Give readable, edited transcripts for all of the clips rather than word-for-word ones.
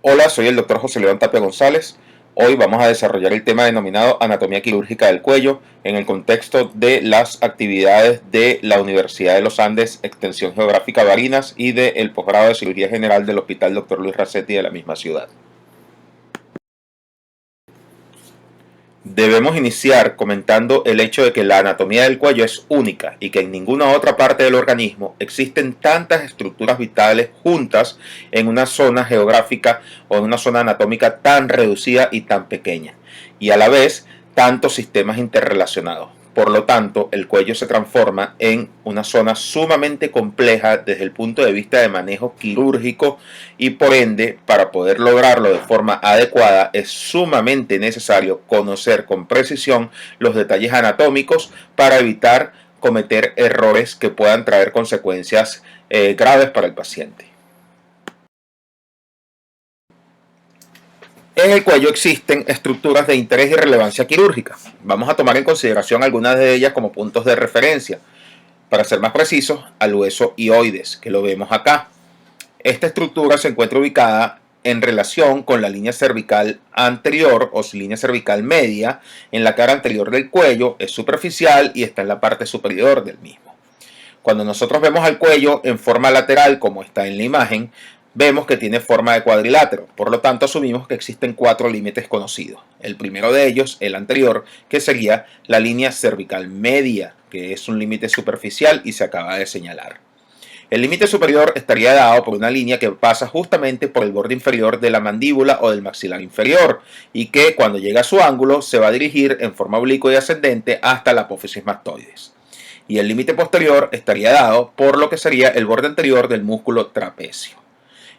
Hola, soy el doctor José León Tapia González. Hoy vamos a desarrollar el tema denominado anatomía quirúrgica del cuello en el contexto de las actividades de la Universidad de los Andes, Extensión Geográfica Barinas y del posgrado de Cirugía General del Hospital Dr. Luis Racetti de la misma ciudad. Debemos iniciar comentando el hecho de que la anatomía del cuello es única y que en ninguna otra parte del organismo existen tantas estructuras vitales juntas en una zona geográfica o en una zona anatómica tan reducida y tan pequeña, y a la vez tantos sistemas interrelacionados. Por lo tanto, el cuello se transforma en una zona sumamente compleja desde el punto de vista de manejo quirúrgico y por ende, para poder lograrlo de forma adecuada, es sumamente necesario conocer con precisión los detalles anatómicos para evitar cometer errores que puedan traer consecuencias graves para el paciente. En el cuello existen estructuras de interés y relevancia quirúrgica. Vamos a tomar en consideración algunas de ellas como puntos de referencia. Para ser más precisos, al hueso hioides, que lo vemos acá. Esta estructura se encuentra ubicada en relación con la línea cervical anterior o línea cervical media en la cara anterior del cuello, es superficial y está en la parte superior del mismo. Cuando nosotros vemos al cuello en forma lateral, como está en la imagen, vemos que tiene forma de cuadrilátero, por lo tanto asumimos que existen 4 límites conocidos. El primero de ellos, el anterior, que sería la línea cervical media, que es un límite superficial y se acaba de señalar. El límite superior estaría dado por una línea que pasa justamente por el borde inferior de la mandíbula o del maxilar inferior y que cuando llega a su ángulo se va a dirigir en forma oblicua y ascendente hasta la apófisis mastoides. Y el límite posterior estaría dado por lo que sería el borde anterior del músculo trapecio.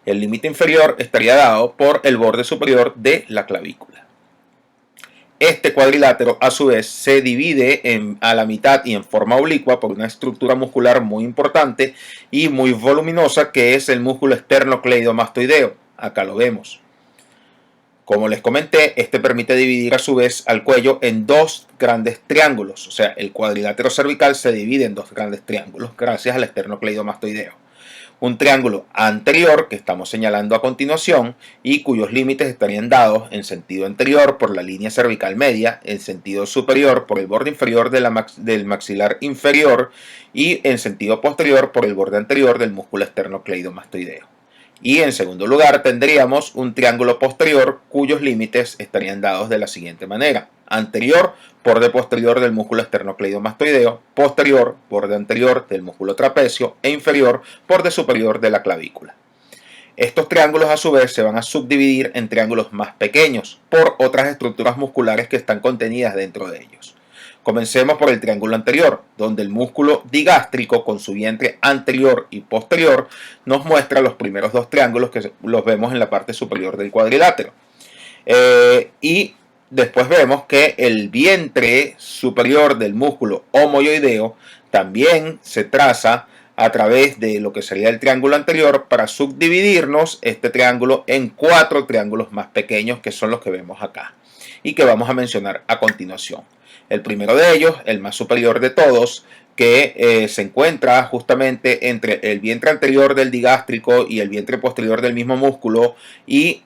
El límite inferior estaría dado por el borde superior de la clavícula. Este cuadrilátero a su vez se divide a la mitad y en forma oblicua por una estructura muscular muy importante y muy voluminosa que es el músculo esternocleidomastoideo. Acá lo vemos. Como les comenté, este permite dividir a su vez al cuello en 2 grandes triángulos. O sea, el cuadrilátero cervical se divide en 2 grandes triángulos gracias al esternocleidomastoideo. Un triángulo anterior que estamos señalando a continuación y cuyos límites estarían dados en sentido anterior por la línea cervical media, en sentido superior por el borde inferior del maxilar inferior y en sentido posterior por el borde anterior del músculo esternocleidomastoideo. Y en segundo lugar tendríamos un triángulo posterior cuyos límites estarían dados de la siguiente manera: anterior, borde posterior del músculo esternocleidomastoideo; posterior, borde anterior del músculo trapecio; e inferior, borde superior de la clavícula. Estos triángulos a su vez se van a subdividir en triángulos más pequeños por otras estructuras musculares que están contenidas dentro de ellos. Comencemos por el triángulo anterior, donde el músculo digástrico con su vientre anterior y posterior nos muestra los primeros 2 triángulos que los vemos en la parte superior del cuadrilátero. Y después vemos que el vientre superior del músculo homoioideo también se traza a través de lo que sería el triángulo anterior para subdividirnos este triángulo en 4 triángulos más pequeños que son los que vemos acá y que vamos a mencionar a continuación. El primero de ellos, el más superior de todos, que se encuentra justamente entre el vientre anterior del digástrico y el vientre posterior del mismo músculo y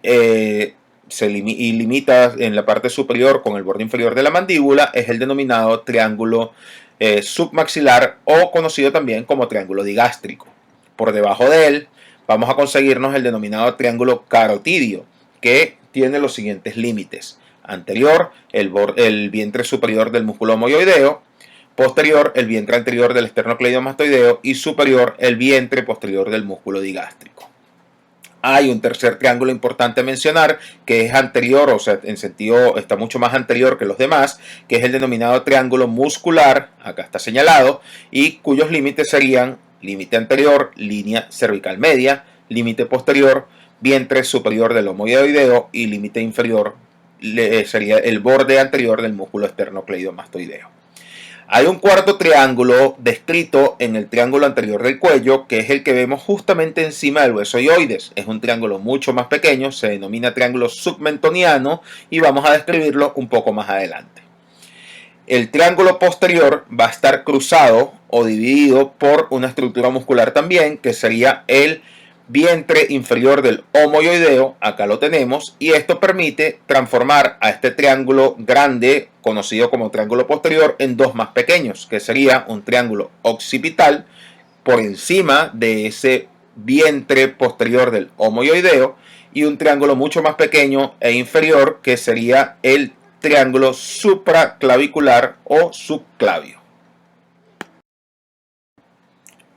limita en la parte superior con el borde inferior de la mandíbula, es el denominado triángulo submaxilar o conocido también como triángulo digástrico. Por debajo de él vamos a conseguirnos el denominado triángulo carotidio, que tiene los siguientes límites: anterior, el vientre superior del músculo homoioideo; posterior, el vientre anterior del esternocleidomastoideo; y superior, el vientre posterior del músculo digástrico. Hay un tercer triángulo importante a mencionar que es anterior, o sea, en sentido está mucho más anterior que los demás, que es el denominado triángulo muscular, acá está señalado, y cuyos límites serían límite anterior, línea cervical media; límite posterior, vientre superior del homoioideo; y límite inferior sería el borde anterior del músculo esternocleidomastoideo. Hay un cuarto triángulo descrito en el triángulo anterior del cuello, que es el que vemos justamente encima del hueso hioides. Es un triángulo mucho más pequeño, se denomina triángulo submentoniano y vamos a describirlo un poco más adelante. El triángulo posterior va a estar cruzado o dividido por una estructura muscular también, que sería el vientre inferior del homoioideo, acá lo tenemos, y esto permite transformar a este triángulo grande, conocido como triángulo posterior, en dos más pequeños, que sería un triángulo occipital por encima de ese vientre posterior del homoioideo y un triángulo mucho más pequeño e inferior que sería el triángulo supraclavicular o subclavio.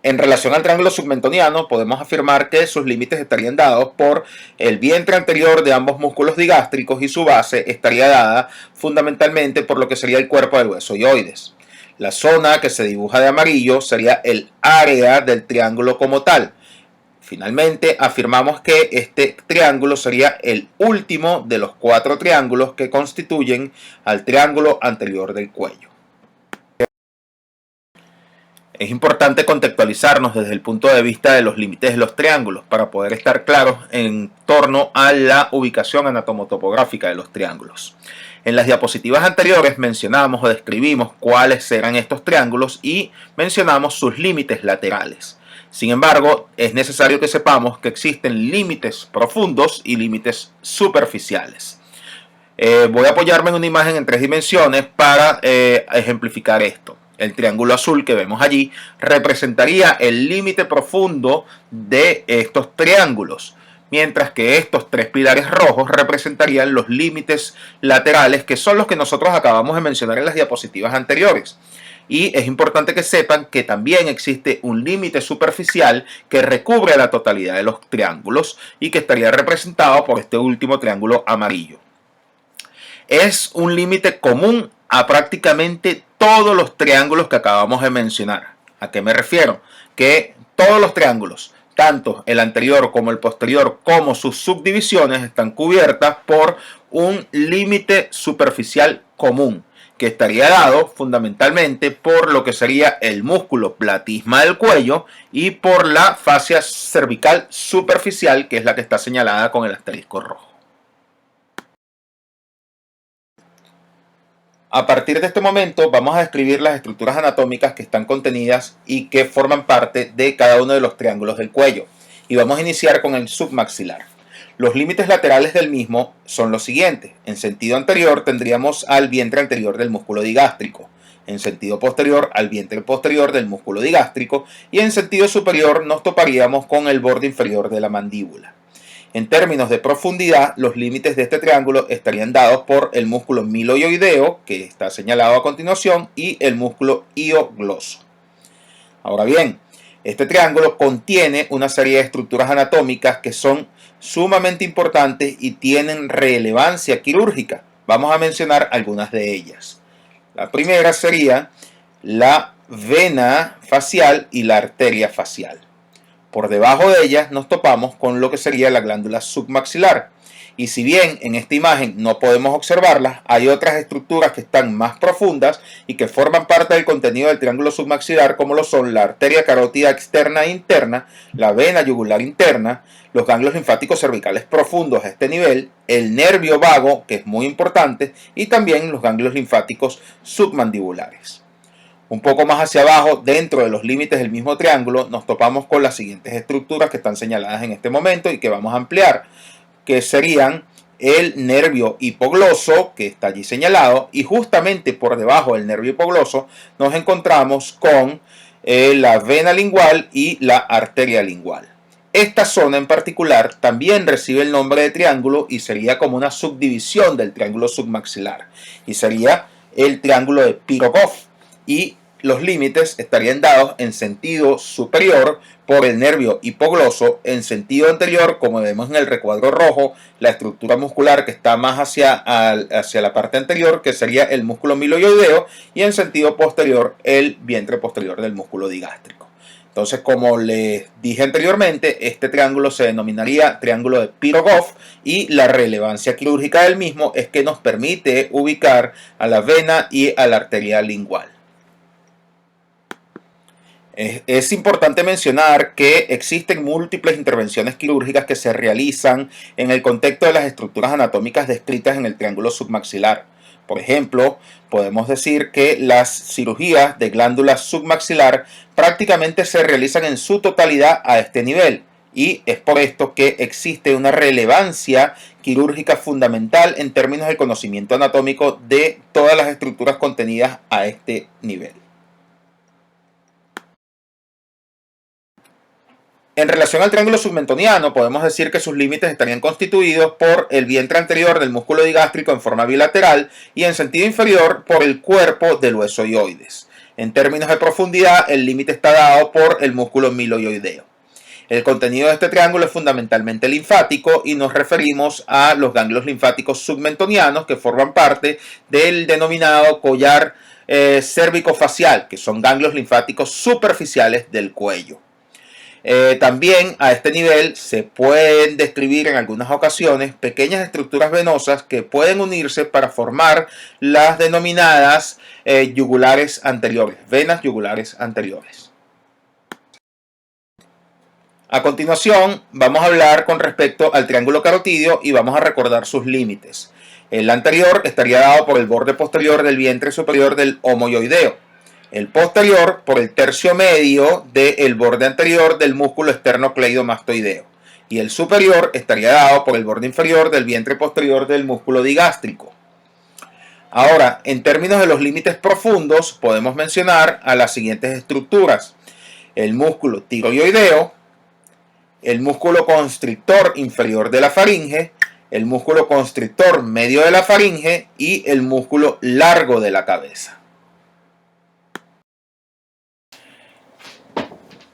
En relación al triángulo submentoniano, podemos afirmar que sus límites estarían dados por el vientre anterior de ambos músculos digástricos y su base estaría dada fundamentalmente por lo que sería el cuerpo del hueso hioides. La zona que se dibuja de amarillo sería el área del triángulo como tal. Finalmente, afirmamos que este triángulo sería el último de los 4 triángulos que constituyen al triángulo anterior del cuello. Es importante contextualizarnos desde el punto de vista de los límites de los triángulos para poder estar claros en torno a la ubicación anatomotopográfica de los triángulos. En las diapositivas anteriores mencionamos o describimos cuáles eran estos triángulos y mencionamos sus límites laterales. Sin embargo, es necesario que sepamos que existen límites profundos y límites superficiales. Voy a apoyarme en una imagen en 3 dimensiones para ejemplificar esto. El triángulo azul que vemos allí representaría el límite profundo de estos triángulos, mientras que estos 3 pilares rojos representarían los límites laterales, que son los que nosotros acabamos de mencionar en las diapositivas anteriores. Y es importante que sepan que también existe un límite superficial que recubre la totalidad de los triángulos y que estaría representado por este último triángulo amarillo. Es un límite común a prácticamente todos los triángulos que acabamos de mencionar. ¿A qué me refiero? Que todos los triángulos, tanto el anterior como el posterior, como sus subdivisiones, están cubiertas por un límite superficial común, que estaría dado fundamentalmente por lo que sería el músculo platisma del cuello y por la fascia cervical superficial, que es la que está señalada con el asterisco rojo. A partir de este momento vamos a describir las estructuras anatómicas que están contenidas y que forman parte de cada uno de los triángulos del cuello. Y vamos a iniciar con el submaxilar. Los límites laterales del mismo son los siguientes. En sentido anterior tendríamos al vientre anterior del músculo digástrico. En sentido posterior al vientre posterior del músculo digástrico. Y en sentido superior nos toparíamos con el borde inferior de la mandíbula. En términos de profundidad, los límites de este triángulo estarían dados por el músculo miloioideo, que está señalado a continuación, y el músculo hiogloso. Ahora bien, este triángulo contiene una serie de estructuras anatómicas que son sumamente importantes y tienen relevancia quirúrgica. Vamos a mencionar algunas de ellas. La primera sería la vena facial y la arteria facial. Por debajo de ellas nos topamos con lo que sería la glándula submaxilar. Y si bien en esta imagen no podemos observarlas, hay otras estructuras que están más profundas y que forman parte del contenido del triángulo submaxilar, como lo son la arteria carótida externa e interna, la vena yugular interna, los ganglios linfáticos cervicales profundos a este nivel, el nervio vago, que es muy importante, y también los ganglios linfáticos submandibulares. Un poco más hacia abajo, dentro de los límites del mismo triángulo, nos topamos con las siguientes estructuras que están señaladas en este momento y que vamos a ampliar, que serían el nervio hipogloso, que está allí señalado, y justamente por debajo del nervio hipogloso nos encontramos con la vena lingual y la arteria lingual. Esta zona en particular también recibe el nombre de triángulo y sería como una subdivisión del triángulo submaxilar, y sería el triángulo de Pirogov, y los límites estarían dados en sentido superior por el nervio hipogloso, en sentido anterior, como vemos en el recuadro rojo, la estructura muscular que está más hacia la parte anterior, que sería el músculo miloioideo, y en sentido posterior, el vientre posterior del músculo digástrico. Entonces, como les dije anteriormente, este triángulo se denominaría triángulo de Pirogov y la relevancia quirúrgica del mismo es que nos permite ubicar a la vena y a la arteria lingual. Es importante mencionar que existen múltiples intervenciones quirúrgicas que se realizan en el contexto de las estructuras anatómicas descritas en el triángulo submaxilar. Por ejemplo, podemos decir que las cirugías de glándula submaxilar prácticamente se realizan en su totalidad a este nivel, y es por esto que existe una relevancia quirúrgica fundamental en términos del conocimiento anatómico de todas las estructuras contenidas a este nivel. En relación al triángulo submentoniano, podemos decir que sus límites estarían constituidos por el vientre anterior del músculo digástrico en forma bilateral y en sentido inferior por el cuerpo del hueso hioides. En términos de profundidad, el límite está dado por el músculo miloioideo. El contenido de este triángulo es fundamentalmente linfático y nos referimos a los ganglios linfáticos submentonianos que forman parte del denominado collar cérvico-facial, que son ganglios linfáticos superficiales del cuello. También a este nivel se pueden describir en algunas ocasiones pequeñas estructuras venosas que pueden unirse para formar las denominadas yugulares anteriores, venas yugulares anteriores. A continuación vamos a hablar con respecto al triángulo carotidio y vamos a recordar sus límites. El anterior estaría dado por el borde posterior del vientre superior del homoioideo. El posterior por el tercio medio del borde anterior del músculo esternocleidomastoideo. Y el superior estaría dado por el borde inferior del vientre posterior del músculo digástrico. Ahora, en términos de los límites profundos, podemos mencionar a las siguientes estructuras. El músculo tiroideo, el músculo constrictor inferior de la faringe, el músculo constrictor medio de la faringe y el músculo largo de la cabeza.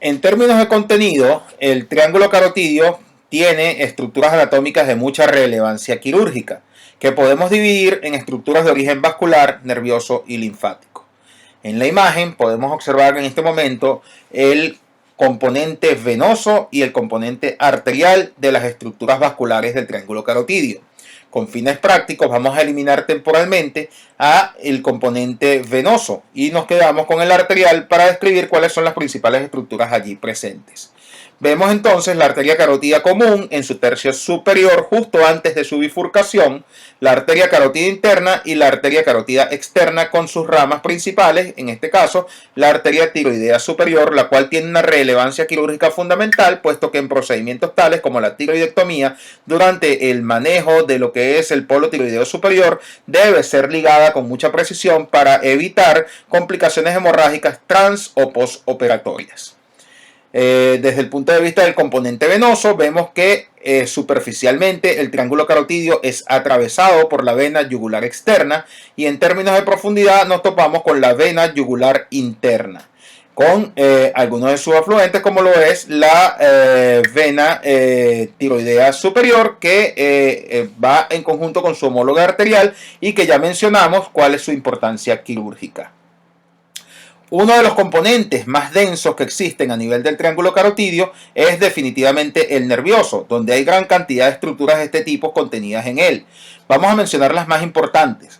En términos de contenido, el triángulo carotidio tiene estructuras anatómicas de mucha relevancia quirúrgica, que podemos dividir en estructuras de origen vascular, nervioso y linfático. En la imagen podemos observar en este momento el componente venoso y el componente arterial de las estructuras vasculares del triángulo carotidio. Con fines prácticos vamos a eliminar temporalmente el componente venoso y nos quedamos con el arterial para describir cuáles son las principales estructuras allí presentes. Vemos entonces la arteria carótida común en su tercio superior justo antes de su bifurcación, la arteria carótida interna y la arteria carótida externa con sus ramas principales, en este caso la arteria tiroidea superior, la cual tiene una relevancia quirúrgica fundamental, puesto que en procedimientos tales como la tiroidectomía, durante el manejo de lo que es el polo tiroideo superior, debe ser ligada con mucha precisión para evitar complicaciones hemorrágicas trans o postoperatorias. Desde el punto de vista del componente venoso, vemos que superficialmente el triángulo carotidio es atravesado por la vena yugular externa y en términos de profundidad nos topamos con la vena yugular interna, con algunos de sus afluentes como lo es la vena tiroidea superior que va en conjunto con su homóloga arterial y que ya mencionamos cuál es su importancia quirúrgica. Uno de los componentes más densos que existen a nivel del triángulo carotidio es definitivamente el nervioso, donde hay gran cantidad de estructuras de este tipo contenidas en él. Vamos a mencionar las más importantes.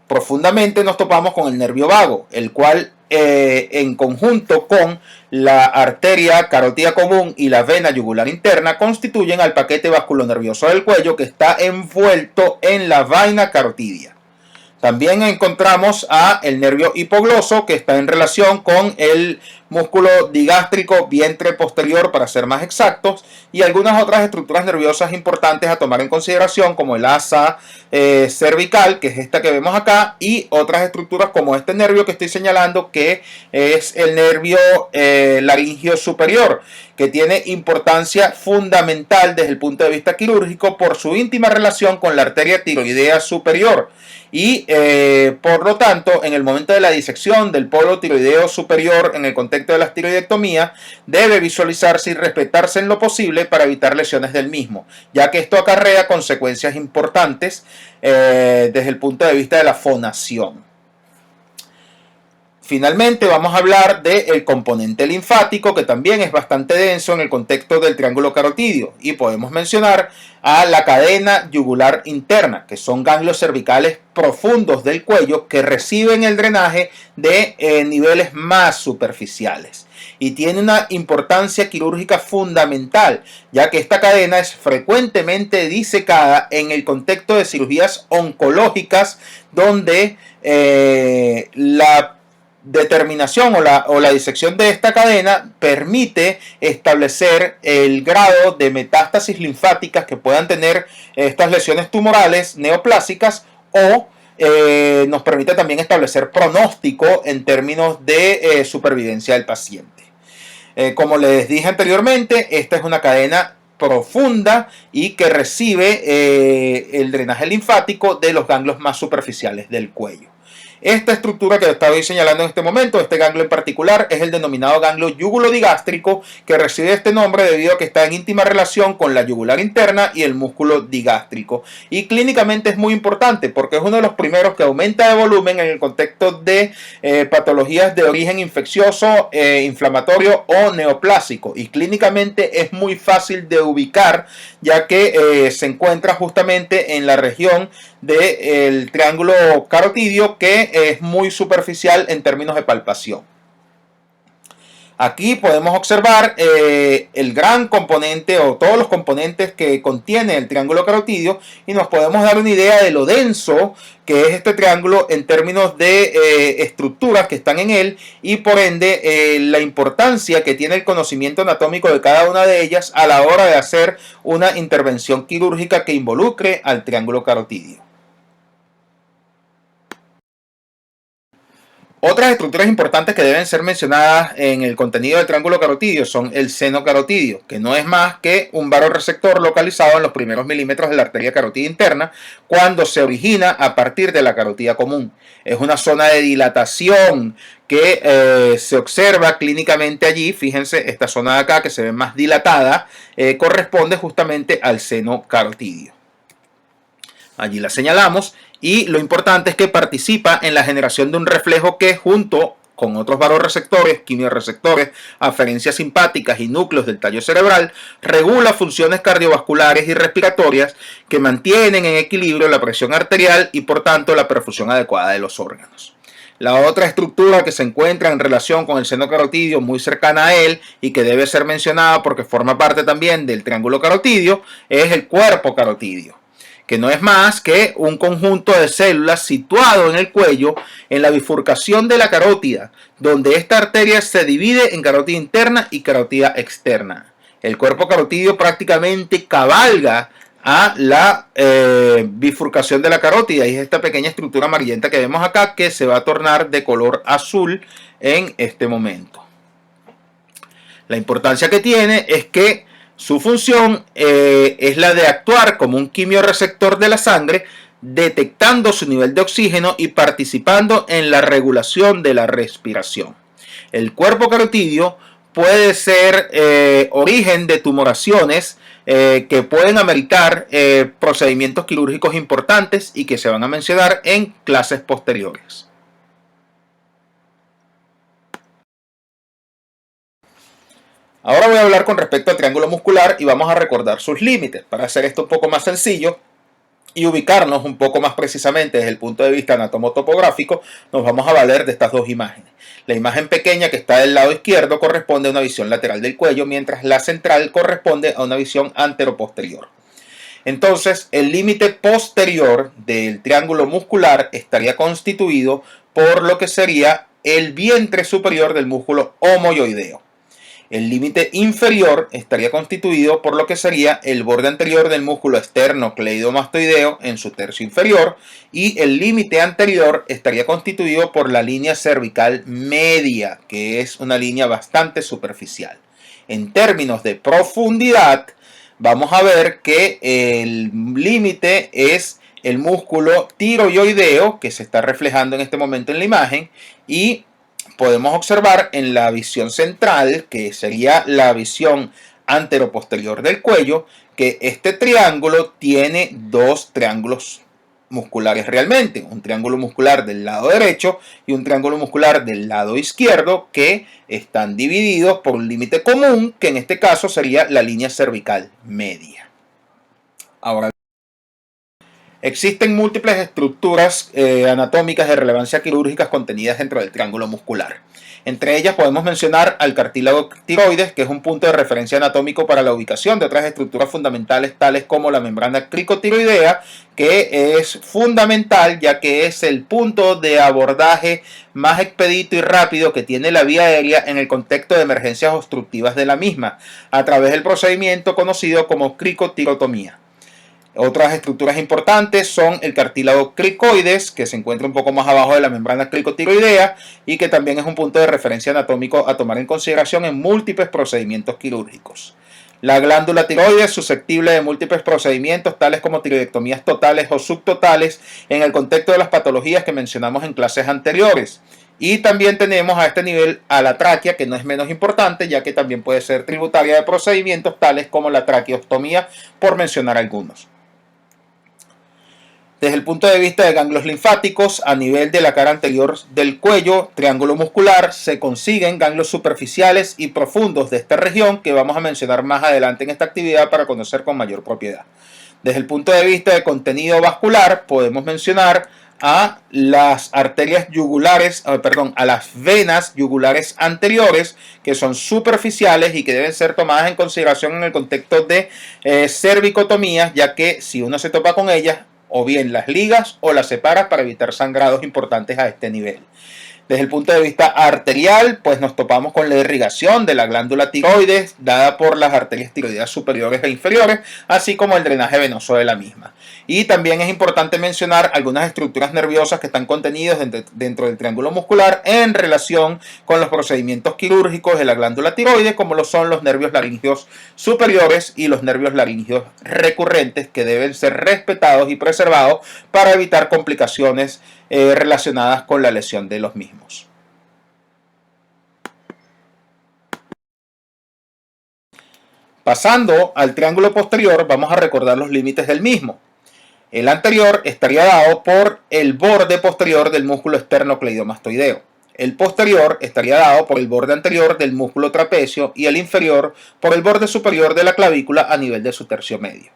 Profundamente nos topamos con el nervio vago, el cual en conjunto con la arteria carótida común y la vena yugular interna constituyen al paquete vasculonervioso del cuello que está envuelto en la vaina carotidia. También encontramos el nervio hipogloso, que está en relación con el músculo digástrico vientre posterior, para ser más exactos, y algunas otras estructuras nerviosas importantes a tomar en consideración, como el asa cervical, que es esta que vemos acá, y otras estructuras como este nervio que estoy señalando, que es el nervio laringio superior, que tiene importancia fundamental desde el punto de vista quirúrgico por su íntima relación con la arteria tiroidea superior. Y por lo tanto, en el momento de la disección del polo tiroideo superior en el contexto de las tiroidectomías, debe visualizarse y respetarse en lo posible para evitar lesiones del mismo, ya que esto acarrea consecuencias importantes desde el punto de vista de la fonación. Finalmente vamos a hablar del componente linfático, que también es bastante denso en el contexto del triángulo carotidio, y podemos mencionar a la cadena yugular interna, que son ganglios cervicales profundos del cuello que reciben el drenaje de niveles más superficiales. Y tiene una importancia quirúrgica fundamental, ya que esta cadena es frecuentemente disecada en el contexto de cirugías oncológicas, donde la determinación o la disección de esta cadena permite establecer el grado de metástasis linfáticas que puedan tener estas lesiones tumorales neoplásicas o nos permite también establecer pronóstico en términos de supervivencia del paciente. Como les dije anteriormente, esta es una cadena profunda y que recibe el drenaje linfático de los ganglios más superficiales del cuello. Esta estructura que estoy señalando en este momento, este ganglio en particular, es el denominado ganglio yugulodigástrico, que recibe este nombre debido a que está en íntima relación con la yugular interna y el músculo digástrico. Y clínicamente es muy importante porque es uno de los primeros que aumenta de volumen en el contexto de patologías de origen infeccioso, inflamatorio o neoplásico. Y clínicamente es muy fácil de ubicar, ya que se encuentra justamente en la región del triángulo carotidio, que es muy superficial en términos de palpación. Aquí podemos observar el gran componente o todos los componentes que contiene el triángulo carotidio y nos podemos dar una idea de lo denso que es este triángulo en términos de estructuras que están en él y por ende la importancia que tiene el conocimiento anatómico de cada una de ellas a la hora de hacer una intervención quirúrgica que involucre al triángulo carotidio. Otras estructuras importantes que deben ser mencionadas en el contenido del triángulo carotidio son el seno carotidio, que no es más que un varoreceptor localizado en los primeros milímetros de la arteria carótida interna cuando se origina a partir de la carótida común. Es una zona de dilatación que se observa clínicamente allí. Fíjense, esta zona de acá que se ve más dilatada corresponde justamente al seno carotidio. Allí la señalamos. Y lo importante es que participa en la generación de un reflejo que, junto con otros varoreceptores, quimioreceptores, aferencias simpáticas y núcleos del tallo cerebral, regula funciones cardiovasculares y respiratorias que mantienen en equilibrio la presión arterial y, por tanto, la perfusión adecuada de los órganos. La otra estructura que se encuentra en relación con el seno carotidio, muy cercana a él y que debe ser mencionada porque forma parte también del triángulo carotidio, es el cuerpo carotidio, que no es más que un conjunto de células situado en el cuello, en la bifurcación de la carótida, donde esta arteria se divide en carótida interna y carótida externa. El cuerpo carotidio prácticamente cabalga a la bifurcación de la carótida y es esta pequeña estructura amarillenta que vemos acá que se va a tornar de color azul en este momento. La importancia que tiene es que su función es la de actuar como un quimioreceptor de la sangre, detectando su nivel de oxígeno y participando en la regulación de la respiración. El cuerpo carotidio puede ser origen de tumoraciones que pueden ameritar procedimientos quirúrgicos importantes y que se van a mencionar en clases posteriores. Ahora voy a hablar con respecto al triángulo muscular y vamos a recordar sus límites. Para hacer esto un poco más sencillo y ubicarnos un poco más precisamente desde el punto de vista anatomotopográfico, nos vamos a valer de estas dos imágenes. La imagen pequeña que está del lado izquierdo corresponde a una visión lateral del cuello, mientras la central corresponde a una visión anteroposterior. Entonces, el límite posterior del triángulo muscular estaría constituido por lo que sería el vientre superior del músculo omoyoideo. El límite inferior estaría constituido por lo que sería el borde anterior del músculo esternocleidomastoideo en su tercio inferior y el límite anterior estaría constituido por la línea cervical media, que es una línea bastante superficial. En términos de profundidad, vamos a ver que el límite es el músculo tiroideo, que se está reflejando en este momento en la imagen, y podemos observar en la visión central, que sería la visión anteroposterior del cuello, que este triángulo tiene dos triángulos musculares realmente, un triángulo muscular del lado derecho y un triángulo muscular del lado izquierdo, que están divididos por un límite común, que en este caso sería la línea cervical media. Ahora, Existen múltiples estructuras anatómicas de relevancia quirúrgica contenidas dentro del triángulo muscular. Entre ellas podemos mencionar al cartílago tiroides, que es un punto de referencia anatómico para la ubicación de otras estructuras fundamentales tales como la membrana cricotiroidea, que es fundamental ya que es el punto de abordaje más expedito y rápido que tiene la vía aérea en el contexto de emergencias obstructivas de la misma, a través del procedimiento conocido como cricotirotomía. Otras estructuras importantes son el cartílago cricoides, que se encuentra un poco más abajo de la membrana cricotiroidea y que también es un punto de referencia anatómico a tomar en consideración en múltiples procedimientos quirúrgicos. La glándula tiroides es susceptible de múltiples procedimientos, tales como tiroidectomías totales o subtotales, en el contexto de las patologías que mencionamos en clases anteriores. Y también tenemos a este nivel a la tráquea, que no es menos importante, ya que también puede ser tributaria de procedimientos tales como la traqueostomía, por mencionar algunos. Desde el punto de vista de ganglios linfáticos, a nivel de la cara anterior del cuello, triángulo muscular, se consiguen ganglios superficiales y profundos de esta región que vamos a mencionar más adelante en esta actividad para conocer con mayor propiedad. Desde el punto de vista de contenido vascular, podemos mencionar a las arterias yugulares, a las venas yugulares anteriores, que son superficiales y que deben ser tomadas en consideración en el contexto de cervicotomías, ya que si uno se topa con ellas, o bien las ligas o las separas para evitar sangrados importantes a este nivel. Desde el punto de vista arterial, pues nos topamos con la irrigación de la glándula tiroides dada por las arterias tiroideas superiores e inferiores, así como el drenaje venoso de la misma. Y también es importante mencionar algunas estructuras nerviosas que están contenidas dentro del triángulo muscular en relación con los procedimientos quirúrgicos de la glándula tiroides, como lo son los nervios laringeos superiores y los nervios laringeos recurrentes, que deben ser respetados y preservados para evitar complicaciones relacionadas con la lesión de los mismos. Pasando al triángulo posterior, vamos a recordar los límites del mismo. El anterior estaría dado por el borde posterior del músculo esternocleidomastoideo. El posterior estaría dado por el borde anterior del músculo trapecio y el inferior por el borde superior de la clavícula a nivel de su tercio medio.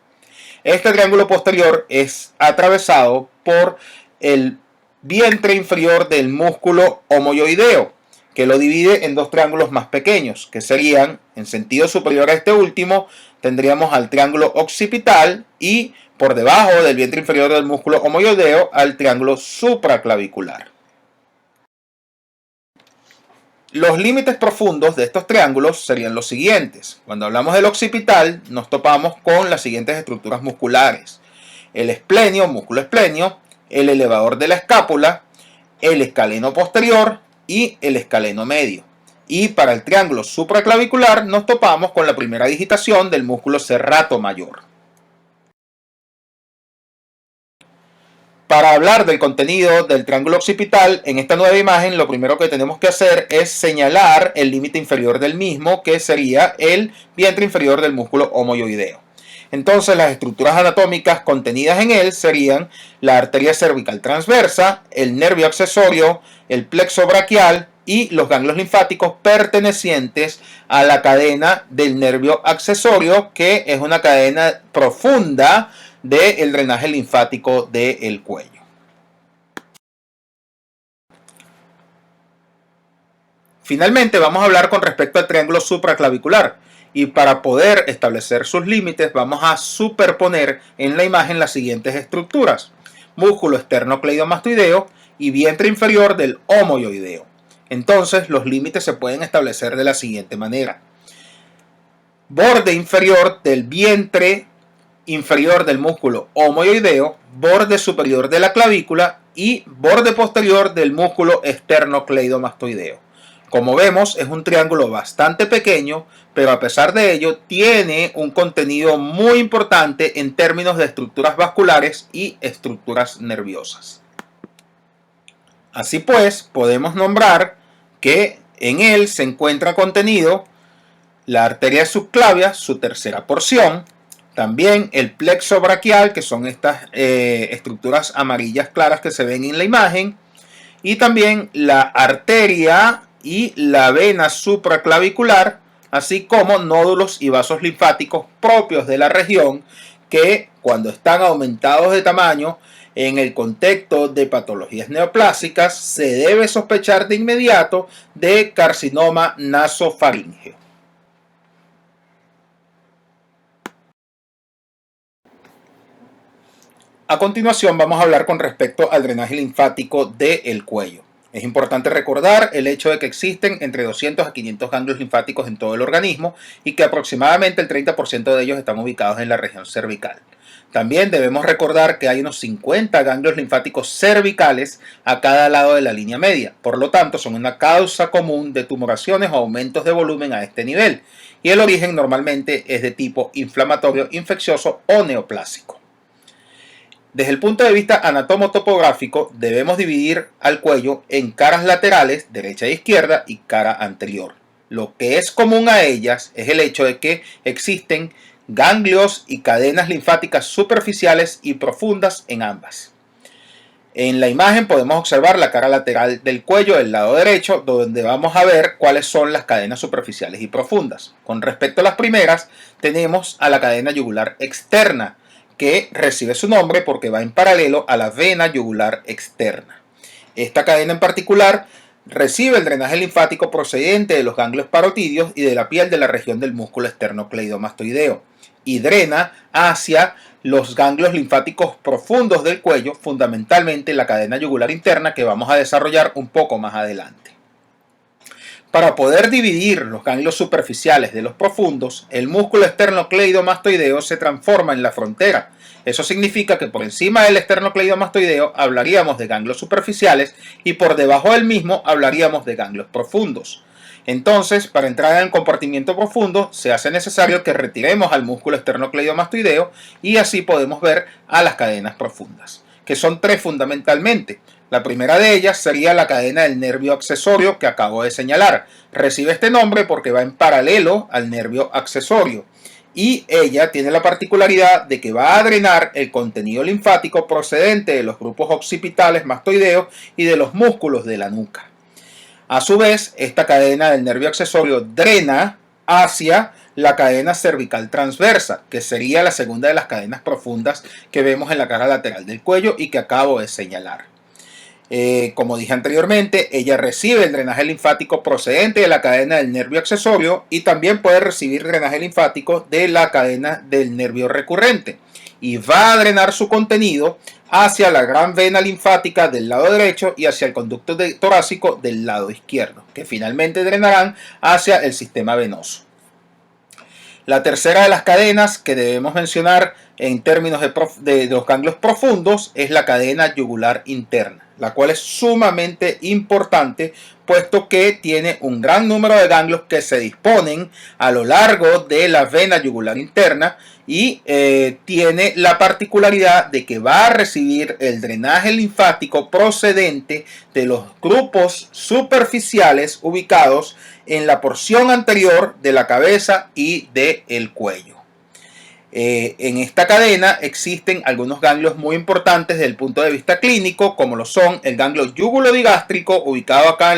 Este triángulo posterior es atravesado por el vientre inferior del músculo homoyoideo, que lo divide en dos triángulos más pequeños, que serían, en sentido superior a este último, tendríamos al triángulo occipital y por debajo del vientre inferior del músculo homoyoideo al triángulo supraclavicular. Los límites profundos de estos triángulos serían los siguientes. Cuando hablamos del occipital, nos topamos con las siguientes estructuras musculares: el esplenio, músculo esplenio, el elevador de la escápula, el escaleno posterior y el escaleno medio. Y para el triángulo supraclavicular nos topamos con la primera digitación del músculo serrato mayor. Para hablar del contenido del triángulo occipital, en esta nueva imagen lo primero que tenemos que hacer es señalar el límite inferior del mismo, que sería el vientre inferior del músculo homoyoideo. Entonces las estructuras anatómicas contenidas en él serían la arteria cervical transversa, el nervio accesorio, el plexo braquial y los ganglios linfáticos pertenecientes a la cadena del nervio accesorio, que es una cadena profunda del drenaje linfático del cuello. Finalmente vamos a hablar con respecto al triángulo supraclavicular, y para poder establecer sus límites vamos a superponer en la imagen las siguientes estructuras: músculo esternocleidomastoideo y vientre inferior del homoyoideo. Entonces los límites se pueden establecer de la siguiente manera: borde inferior del vientre inferior del músculo homoyoideo, borde superior de la clavícula y borde posterior del músculo esternocleidomastoideo. Como vemos, es un triángulo bastante pequeño, pero a pesar de ello tiene un contenido muy importante en términos de estructuras vasculares y estructuras nerviosas. Así pues, podemos nombrar que en él se encuentra contenido la arteria subclavia, su tercera porción, también el plexo braquial, que son estas estructuras amarillas claras que se ven en la imagen, y también la arteria y la vena supraclavicular, así como nódulos y vasos linfáticos propios de la región, que cuando están aumentados de tamaño en el contexto de patologías neoplásicas se debe sospechar de inmediato de carcinoma nasofaríngeo. A continuación vamos a hablar con respecto al drenaje linfático del cuello. Es importante recordar el hecho de que existen entre 200 a 500 ganglios linfáticos en todo el organismo y que aproximadamente el 30% de ellos están ubicados en la región cervical. También debemos recordar que hay unos 50 ganglios linfáticos cervicales a cada lado de la línea media. Por lo tanto, son una causa común de tumoraciones o aumentos de volumen a este nivel. Y el origen normalmente es de tipo inflamatorio, infeccioso o neoplásico. Desde el punto de vista anatomotopográfico, debemos dividir al cuello en caras laterales, derecha e izquierda, y cara anterior. Lo que es común a ellas es el hecho de que existen ganglios y cadenas linfáticas superficiales y profundas en ambas. En la imagen podemos observar la cara lateral del cuello del lado derecho, donde vamos a ver cuáles son las cadenas superficiales y profundas. Con respecto a las primeras, tenemos a la cadena yugular externa, que recibe su nombre porque va en paralelo a la vena yugular externa. Esta cadena en particular recibe el drenaje linfático procedente de los ganglios parotidios y de la piel de la región del músculo esternocleidomastoideo y drena hacia los ganglios linfáticos profundos del cuello, fundamentalmente la cadena yugular interna, que vamos a desarrollar un poco más adelante. Para poder dividir los ganglios superficiales de los profundos, el músculo esternocleidomastoideo se transforma en la frontera. Eso significa que por encima del esternocleidomastoideo hablaríamos de ganglios superficiales y por debajo del mismo hablaríamos de ganglios profundos. Entonces, para entrar en el compartimiento profundo, se hace necesario que retiremos al músculo esternocleidomastoideo y así podemos ver a las cadenas profundas, que son tres fundamentalmente. La primera de ellas sería la cadena del nervio accesorio que acabo de señalar. Recibe este nombre porque va en paralelo al nervio accesorio y ella tiene la particularidad de que va a drenar el contenido linfático procedente de los grupos occipitales mastoideos y de los músculos de la nuca. A su vez, esta cadena del nervio accesorio drena hacia la cadena cervical transversa, que sería la segunda de las cadenas profundas que vemos en la cara lateral del cuello y que acabo de señalar. Como dije anteriormente, ella recibe el drenaje linfático procedente de la cadena del nervio accesorio y también puede recibir drenaje linfático de la cadena del nervio recurrente y va a drenar su contenido hacia la gran vena linfática del lado derecho y hacia el conducto torácico del lado izquierdo, que finalmente drenarán hacia el sistema venoso. La tercera de las cadenas que debemos mencionar en términos de los ganglios profundos es la cadena yugular interna, la cual es sumamente importante puesto que tiene un gran número de ganglios que se disponen a lo largo de la vena yugular interna y tiene la particularidad de que va a recibir el drenaje linfático procedente de los grupos superficiales ubicados en la porción anterior de la cabeza y del cuello. En esta cadena existen algunos ganglios muy importantes desde el punto de vista clínico, como lo son el ganglio yugulodigástrico, ubicado acá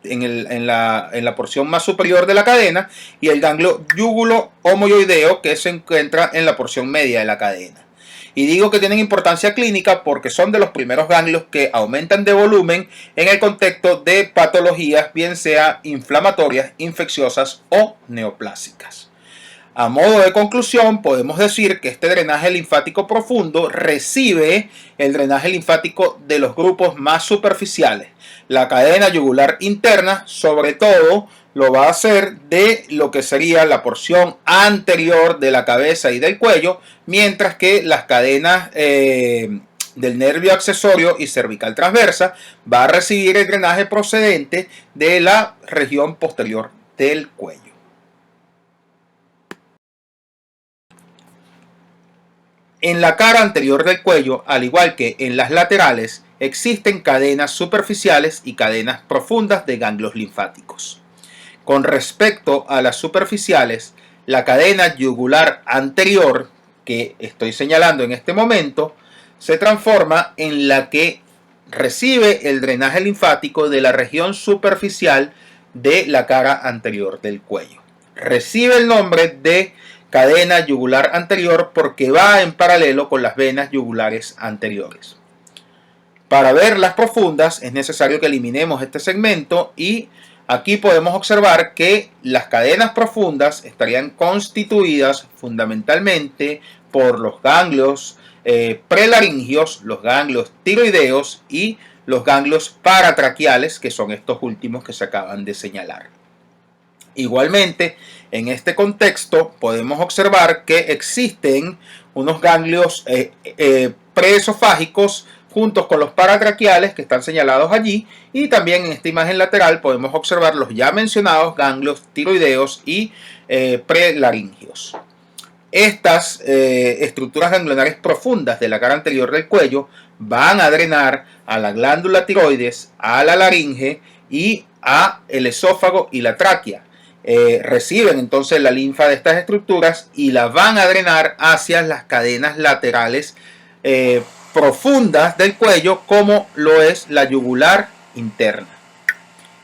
en la porción más superior de la cadena, y el ganglio yugulo-homoioideo, que se encuentra en la porción media de la cadena. Y digo que tienen importancia clínica porque son de los primeros ganglios que aumentan de volumen en el contexto de patologías, bien sea inflamatorias, infecciosas o neoplásicas. A modo de conclusión, podemos decir que este drenaje linfático profundo recibe el drenaje linfático de los grupos más superficiales. La cadena yugular interna, sobre todo, lo va a hacer de lo que sería la porción anterior de la cabeza y del cuello, mientras que las cadenas del nervio accesorio y cervical transversa va a recibir el drenaje procedente de la región posterior del cuello. En la cara anterior del cuello, al igual que en las laterales, existen cadenas superficiales y cadenas profundas de ganglios linfáticos. Con respecto a las superficiales, la cadena yugular anterior, que estoy señalando en este momento, se transforma en la que recibe el drenaje linfático de la región superficial de la cara anterior del cuello. Recibe el nombre de cadena yugular anterior porque va en paralelo con las venas yugulares anteriores. Para ver las profundas es necesario que eliminemos este segmento y aquí podemos observar que las cadenas profundas estarían constituidas fundamentalmente por los ganglios prelaringios, los ganglios tiroideos y los ganglios paratraqueales, que son estos últimos que se acaban de señalar. Igualmente, en este contexto podemos observar que existen unos ganglios preesofágicos juntos con los paratraqueales que están señalados allí, y también en esta imagen lateral podemos observar los ya mencionados ganglios tiroideos y prelaringios. Estas estructuras ganglionares profundas de la cara anterior del cuello van a drenar a la glándula tiroides, a la laringe y a el esófago y la tráquea. Reciben entonces la linfa de estas estructuras y la van a drenar hacia las cadenas laterales profundas del cuello, como lo es la yugular interna.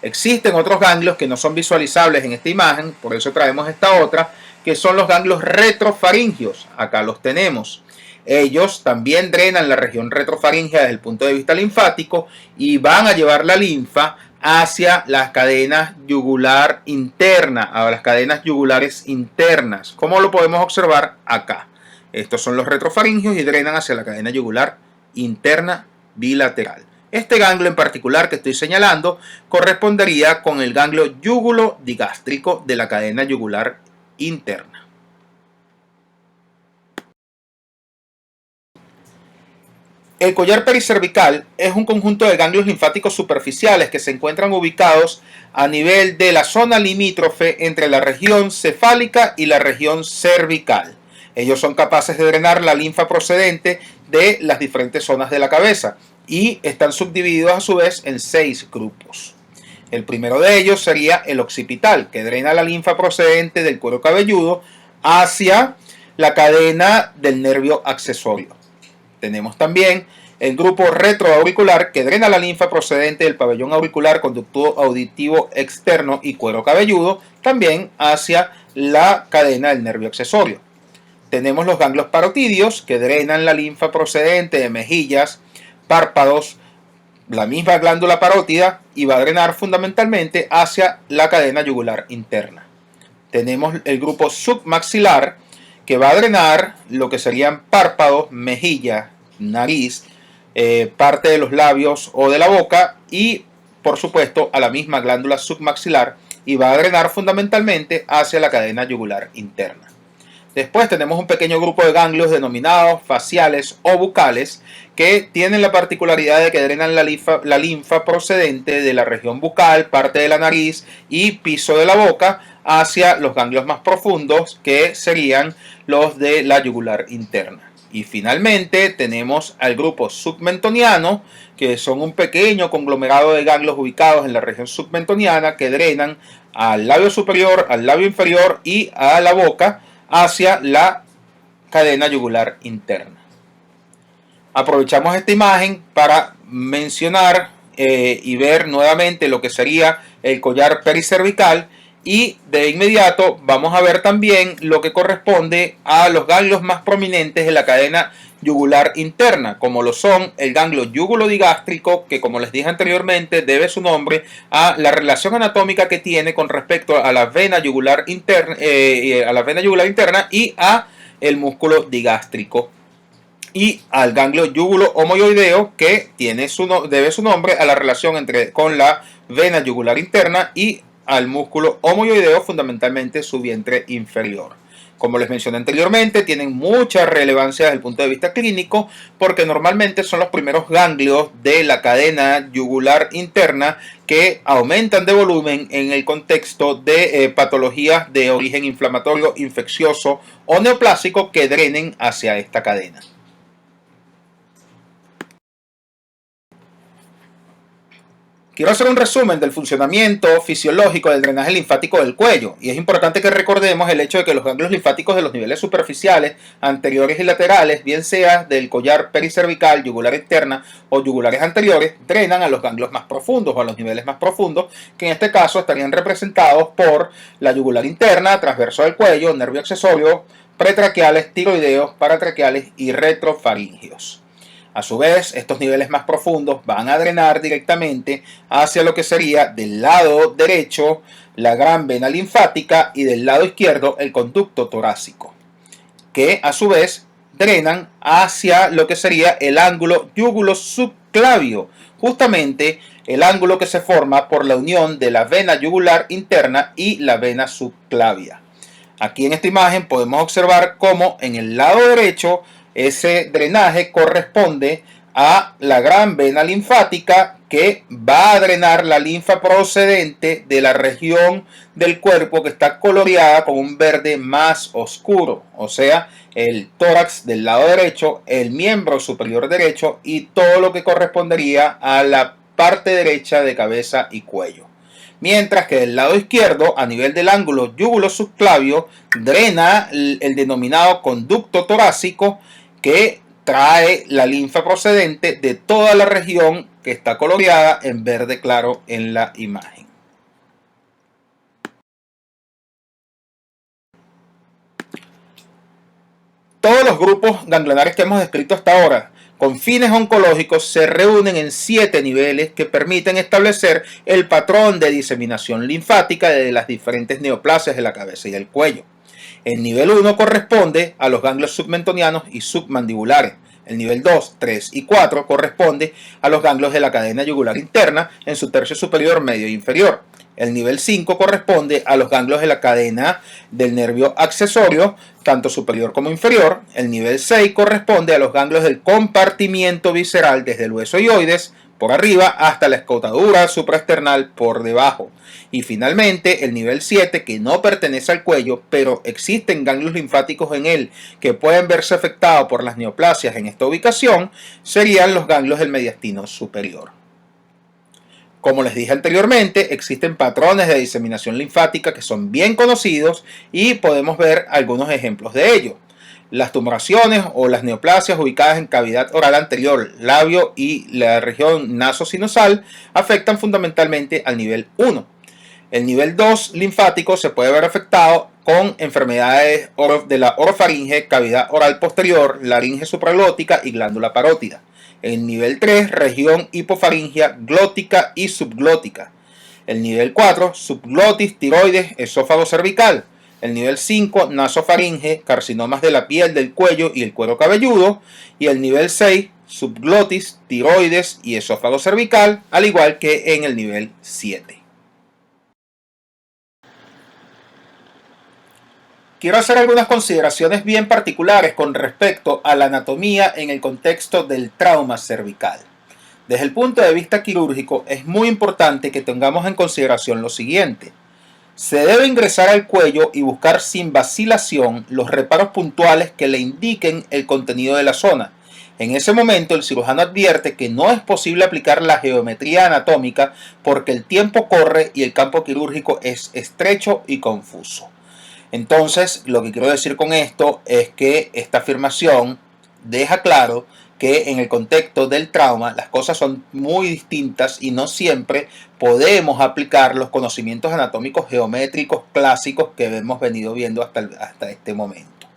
Existen otros ganglios que no son visualizables en esta imagen, por eso traemos esta otra, que son los ganglios retrofaringios. Acá los tenemos. Ellos también drenan la región retrofaringea desde el punto de vista linfático y van a llevar la linfa hacia las cadenas yugular interna, a las cadenas yugulares internas, como lo podemos observar acá. Estos son los retrofaringios y drenan hacia la cadena yugular interna bilateral. Este ganglio en particular que estoy señalando correspondería con el ganglio yugulo-digástrico de la cadena yugular interna. El collar pericervical es un conjunto de ganglios linfáticos superficiales que se encuentran ubicados a nivel de la zona limítrofe entre la región cefálica y la región cervical. Ellos son capaces de drenar la linfa procedente de las diferentes zonas de la cabeza y están subdivididos a su vez en 6 grupos. El primero de ellos sería el occipital, que drena la linfa procedente del cuero cabelludo hacia la cadena del nervio accesorio. Tenemos también el grupo retroauricular, que drena la linfa procedente del pabellón auricular, conducto auditivo externo y cuero cabelludo, también hacia la cadena del nervio accesorio. Tenemos los ganglios parotidios, que drenan la linfa procedente de mejillas, párpados, la misma glándula parótida, y va a drenar fundamentalmente hacia la cadena yugular interna. Tenemos el grupo submaxilar, que va a drenar lo que serían párpados, mejilla, nariz, parte de los labios o de la boca y, por supuesto, a la misma glándula submaxilar, y va a drenar fundamentalmente hacia la cadena yugular interna. Después tenemos un pequeño grupo de ganglios denominados faciales o bucales, que tienen la particularidad de que drenan la linfa procedente de la región bucal, parte de la nariz y piso de la boca hacia los ganglios más profundos, que serían los de la yugular interna. Y finalmente tenemos al grupo submentoniano, que son un pequeño conglomerado de ganglios ubicados en la región submentoniana que drenan al labio superior, al labio inferior y a la boca hacia la cadena yugular interna. Aprovechamos esta imagen para mencionar y ver nuevamente lo que sería el collar pericervical, y de inmediato vamos a ver también lo que corresponde a los ganglios más prominentes de la cadena yugular interna, como lo son el ganglio yugulo-digástrico, que, como les dije anteriormente, debe su nombre a la relación anatómica que tiene con respecto a la vena yugular interna, y a el músculo digástrico, y al ganglio yugulo-homoioideo, que debe su nombre a la relación con la vena yugular interna y al músculo homoioideo, fundamentalmente su vientre inferior. Como les mencioné anteriormente, tienen mucha relevancia desde el punto de vista clínico, porque normalmente son los primeros ganglios de la cadena yugular interna que aumentan de volumen en el contexto de patologías de origen inflamatorio, infeccioso o neoplásico que drenen hacia esta cadena. Quiero hacer un resumen del funcionamiento fisiológico del drenaje linfático del cuello, y es importante que recordemos el hecho de que los ganglios linfáticos de los niveles superficiales, anteriores y laterales, bien sea del collar pericervical, yugular externa o yugulares anteriores, drenan a los ganglios más profundos o a los niveles más profundos, que en este caso estarían representados por la yugular interna, transverso del cuello, nervio accesorio, pretraqueales, tiroideos, paratraqueales y retrofaríngeos. A su vez, estos niveles más profundos van a drenar directamente hacia lo que sería del lado derecho la gran vena linfática y del lado izquierdo el conducto torácico, que a su vez drenan hacia lo que sería el ángulo yugulo-subclavio, justamente el ángulo que se forma por la unión de la vena yugular interna y la vena subclavia. Aquí en esta imagen podemos observar cómo en el lado derecho ese drenaje corresponde a la gran vena linfática que va a drenar la linfa procedente de la región del cuerpo que está coloreada con un verde más oscuro, o sea, el tórax del lado derecho, el miembro superior derecho y todo lo que correspondería a la parte derecha de cabeza y cuello. Mientras que del lado izquierdo, a nivel del ángulo yugulo-subclavio, drena el denominado conducto torácico que trae la linfa procedente de toda la región que está coloreada en verde claro en la imagen. Todos los grupos ganglionares que hemos descrito hasta ahora con fines oncológicos se reúnen en 7 niveles que permiten establecer el patrón de diseminación linfática de las diferentes neoplasias de la cabeza y del cuello. El nivel 1 corresponde a los ganglios submentonianos y submandibulares. El nivel 2, 3 y 4 corresponde a los ganglios de la cadena yugular interna en su tercio superior, medio e inferior. El nivel 5 corresponde a los ganglios de la cadena del nervio accesorio, tanto superior como inferior. El nivel 6 corresponde a los ganglios del compartimiento visceral desde el hueso hioides por arriba hasta la escotadura supraesternal por debajo. Y finalmente el nivel 7, que no pertenece al cuello, pero existen ganglios linfáticos en él que pueden verse afectados por las neoplasias en esta ubicación, serían los ganglios del mediastino superior. Como les dije anteriormente, existen patrones de diseminación linfática que son bien conocidos y podemos ver algunos ejemplos de ello. Las tumoraciones o las neoplasias ubicadas en cavidad oral anterior, labio y la región nasosinusal afectan fundamentalmente al nivel 1. El nivel 2 linfático se puede ver afectado con enfermedades de la orofaringe, cavidad oral posterior, laringe supraglótica y glándula parótida. El nivel 3, región hipofaringia, glótica y subglótica. El nivel 4, subglotis, tiroides, esófago cervical. El nivel 5, nasofaringe, carcinomas de la piel, del cuello y el cuero cabelludo. Y el nivel 6, subglotis, tiroides y esófago cervical, al igual que en el nivel 7. Quiero hacer algunas consideraciones bien particulares con respecto a la anatomía en el contexto del trauma cervical. Desde el punto de vista quirúrgico, es muy importante que tengamos en consideración lo siguiente. Se debe ingresar al cuello y buscar sin vacilación los reparos puntuales que le indiquen el contenido de la zona. En ese momento, el cirujano advierte que no es posible aplicar la geometría anatómica porque el tiempo corre y el campo quirúrgico es estrecho y confuso. Entonces, lo que quiero decir con esto es que esta afirmación deja claro que en el contexto del trauma las cosas son muy distintas y no siempre podemos aplicar los conocimientos anatómicos geométricos clásicos que hemos venido viendo hasta este momento.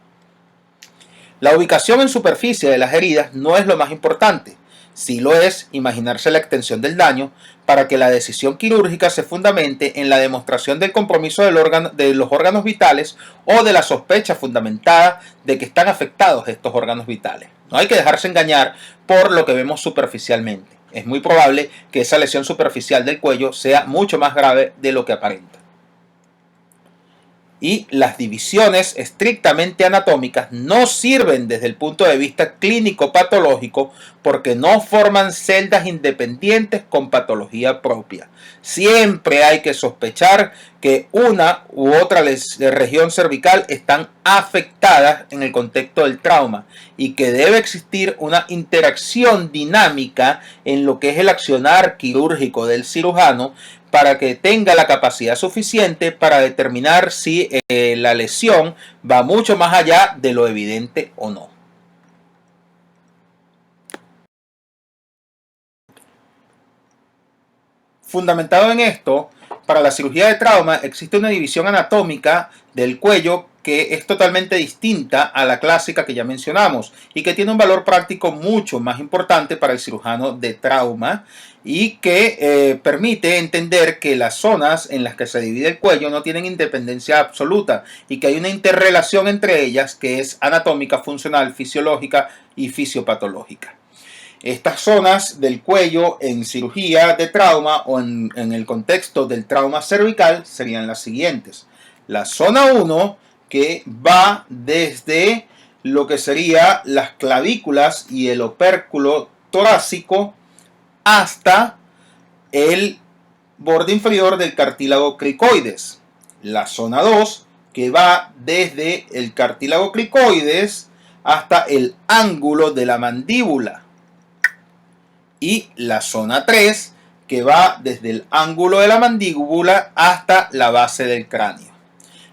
La ubicación en superficie de las heridas no es lo más importante. Sí lo es imaginarse la extensión del daño para que la decisión quirúrgica se fundamente en la demostración del compromiso de los órganos vitales o de la sospecha fundamentada de que están afectados estos órganos vitales. No hay que dejarse engañar por lo que vemos superficialmente. Es muy probable que esa lesión superficial del cuello sea mucho más grave de lo que aparenta. Y las divisiones estrictamente anatómicas no sirven desde el punto de vista clínico-patológico porque no forman celdas independientes con patología propia. Siempre hay que sospechar que una u otra región cervical están afectadas en el contexto del trauma y que debe existir una interacción dinámica en lo que es el accionar quirúrgico del cirujano para que tenga la capacidad suficiente para determinar si la lesión va mucho más allá de lo evidente o no. Fundamentado en esto, para la cirugía de trauma existe una división anatómica del cuello que es totalmente distinta a la clásica que ya mencionamos y que tiene un valor práctico mucho más importante para el cirujano de trauma y que permite entender que las zonas en las que se divide el cuello no tienen independencia absoluta y que hay una interrelación entre ellas que es anatómica, funcional, fisiológica y fisiopatológica. Estas zonas del cuello en cirugía de trauma o en el contexto del trauma cervical serían las siguientes. La zona 1, que va desde lo que serían las clavículas y el opérculo torácico hasta el borde inferior del cartílago cricoides. La zona 2, que va desde el cartílago cricoides hasta el ángulo de la mandíbula. Y la zona 3, que va desde el ángulo de la mandíbula hasta la base del cráneo.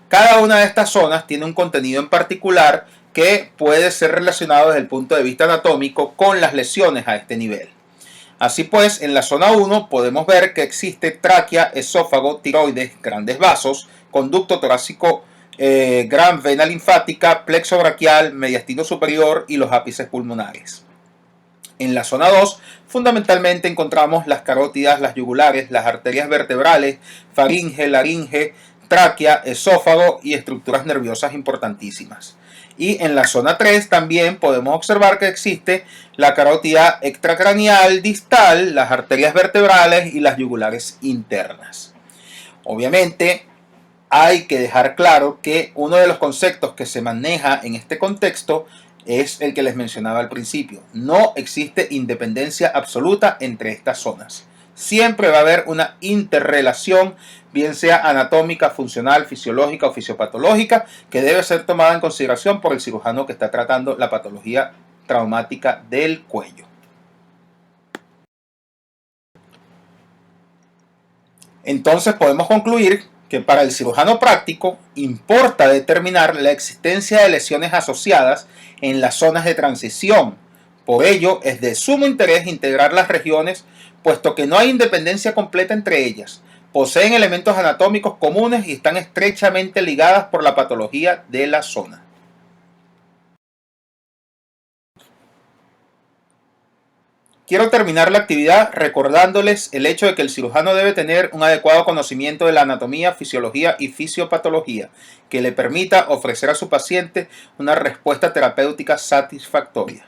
Cada una de estas zonas tiene un contenido en particular que puede ser relacionado desde el punto de vista anatómico con las lesiones a este nivel. Así pues, en la zona 1 podemos ver que existe tráquea, esófago, tiroides, grandes vasos, conducto torácico, gran vena linfática, plexo braquial, mediastino superior y los ápices pulmonares. En la zona 2, fundamentalmente encontramos las carótidas, las yugulares, las arterias vertebrales, faringe, laringe, tráquea, esófago y estructuras nerviosas importantísimas. Y en la zona 3 también podemos observar que existe la carótida extracraneal distal, las arterias vertebrales y las yugulares internas. Obviamente hay que dejar claro que uno de los conceptos que se maneja en este contexto es el que les mencionaba al principio. No existe independencia absoluta entre estas zonas. Siempre va a haber una interrelación, bien sea anatómica, funcional, fisiológica o fisiopatológica, que debe ser tomada en consideración por el cirujano que está tratando la patología traumática del cuello. Entonces podemos concluir que para el cirujano práctico importa determinar la existencia de lesiones asociadas en las zonas de transición. Por ello, es de sumo interés integrar las regiones, puesto que no hay independencia completa entre ellas. Poseen elementos anatómicos comunes y están estrechamente ligadas por la patología de la zona. Quiero terminar la actividad recordándoles el hecho de que el cirujano debe tener un adecuado conocimiento de la anatomía, fisiología y fisiopatología que le permita ofrecer a su paciente una respuesta terapéutica satisfactoria.